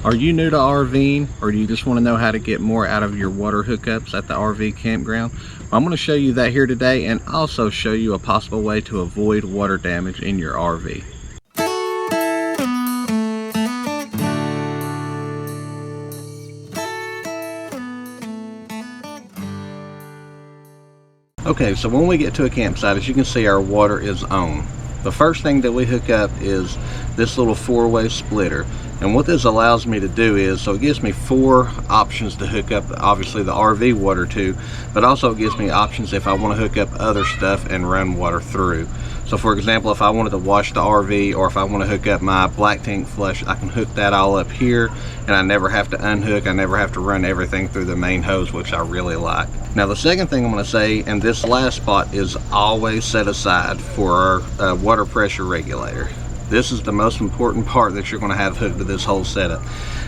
Are you new to RVing, or do you just want to know how to get more out of your water hookups at the RV campground? Well, I'm going to show you that here today, and also show you a possible way to avoid water damage in your RV. Okay, so when we get to a campsite, as you can see, our water is on. The first thing that we hook up is this little four-way splitter. And what this allows me to do is, so it gives me 4 options to hook up, obviously the RV water to, but also it gives me options if I want to hook up other stuff and run water through. So for example, if I wanted to wash the RV, or if I want to hook up my black tank flush, I can hook that all up here, and I never have to unhook, I never have to run everything through the main hose, which I really like. Now the second thing I'm going to say, and this last spot is always set aside for our water pressure regulator. This is the most important part that you're going to have hooked to this whole setup.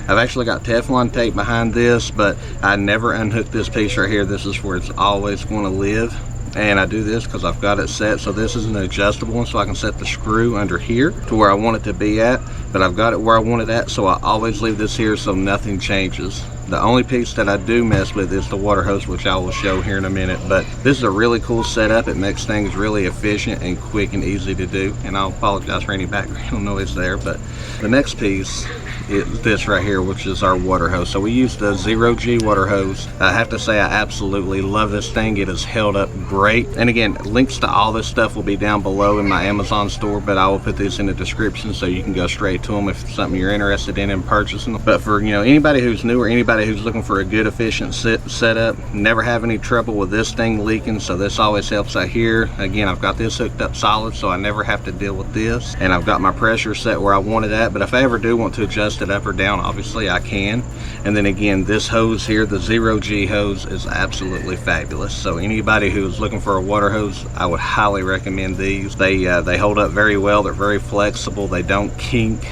I've actually got Teflon tape behind this, but I never unhook this piece right here. This is where it's always going to live. And I do this because I've got it set, so this is an adjustable one, so I can set the screw under here to where I want it to be at, but I've got it where I want it at, so I always leave this here so nothing changes. The only piece that I do mess with is the water hose, which I will show here in a minute, but this is a really cool setup. It makes things really efficient and quick and easy to do, and I'll apologize for any background noise there. But the next piece is this right here, which is our water hose. So we use the 0G water hose. I have to say I absolutely love this thing. It has held up great, and again, links to all this stuff will be down below in my Amazon store, but I will put this in the description so you can go straight to them if it's something you're interested in purchasing. But for, you know, anybody who's new or anybody who's looking for a good efficient setup, never have any trouble with this thing leaking, so this always helps out here. Again, I've got this hooked up solid, so I never have to deal with this, and I've got my pressure set where I want it at. But if I ever do want to adjust it up or down, obviously I can. And then again, this hose here, the 0G hose, is absolutely fabulous. So anybody who's looking for a water hose, I would highly recommend these. They hold up very well. They're very flexible. They don't kink,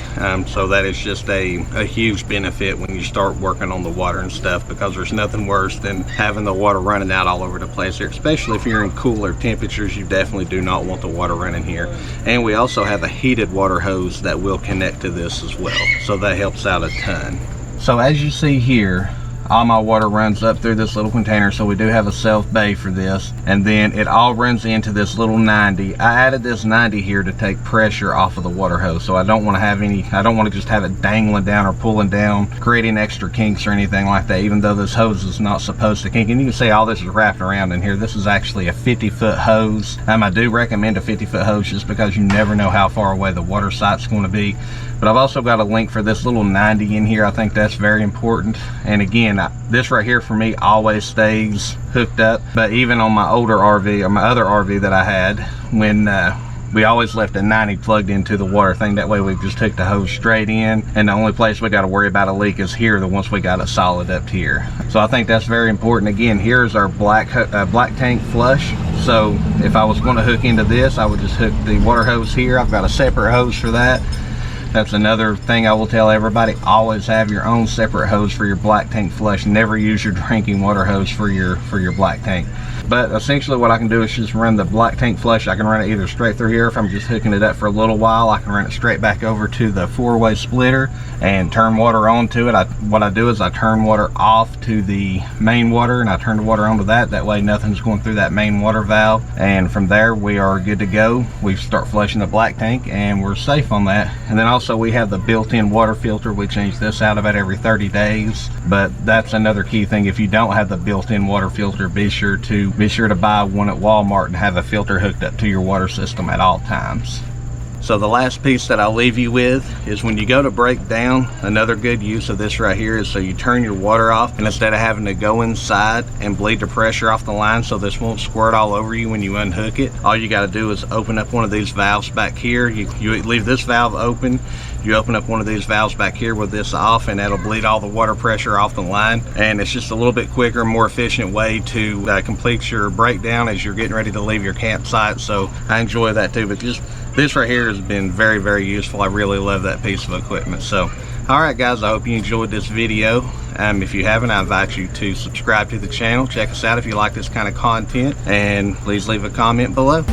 so that is just a huge benefit when you start working on the water and stuff, because there's nothing worse than having the water running out all over the place here, especially if you're in cooler temperatures. You definitely do not want the water running here. And we also have a heated water hose that will connect to this as well, so that helps out a ton. So as you see here, all my water runs up through this little container, so we do have a self bay for this, and then it all runs into this little 90. I added this 90 here to take pressure off of the water hose, so I don't want to have any, I don't want to just have it dangling down or pulling down, creating extra kinks or anything like that, even though this hose is not supposed to kink. And you can see all this is wrapped around in here. This is actually a 50-foot hose. I do recommend a 50-foot hose just because you never know how far away the water site's going to be. But I've also got a link for this little 90 in here. I think that's very important. And again, this right here for me always stays hooked up. But even on my older RV, or my other RV that I had, when we always left a 90 plugged into the water thing. That way we just took the hose straight in, and the only place we got to worry about a leak is here, once we got it solid up here. So I think that's very important. Again, here's our black tank flush. So if I was going to hook into this, I would just hook the water hose here. I've got a separate hose for that. That's another thing I will tell everybody. Always have your own separate hose for your black tank flush. Never use your drinking water hose for your black tank. But essentially what I can do is just run the black tank flush. I can run it either straight through here. If I'm just hooking it up for a little while, I can run it straight back over to the four-way splitter and turn water onto it. What I do is I turn water off to the main water, and I turn the water onto that. That way nothing's going through that main water valve. And from there we are good to go. We start flushing the black tank and we're safe on that. And then also we have the built-in water filter. We change this out about every 30 days. But that's another key thing. If you don't have the built-in water filter, be sure to buy one at Walmart and have a filter hooked up to your water system at all times. So the last piece that I'll leave you with is when you go to break down, another good use of this right here is so you turn your water off, and instead of having to go inside and bleed the pressure off the line so this won't squirt all over you when you unhook it, all you got to do is open up one of these valves back here. You leave this valve open, you open up one of these valves back here with this off, and that'll bleed all the water pressure off the line. And it's just a little bit quicker, more efficient way to complete your breakdown as you're getting ready to leave your campsite. So I enjoy that too. But just this right here has been very, very useful. I really love that piece of equipment. So all right guys, I hope you enjoyed this video. If you haven't, I invite you to subscribe to the channel. Check us out if you like this kind of content, and please leave a comment below.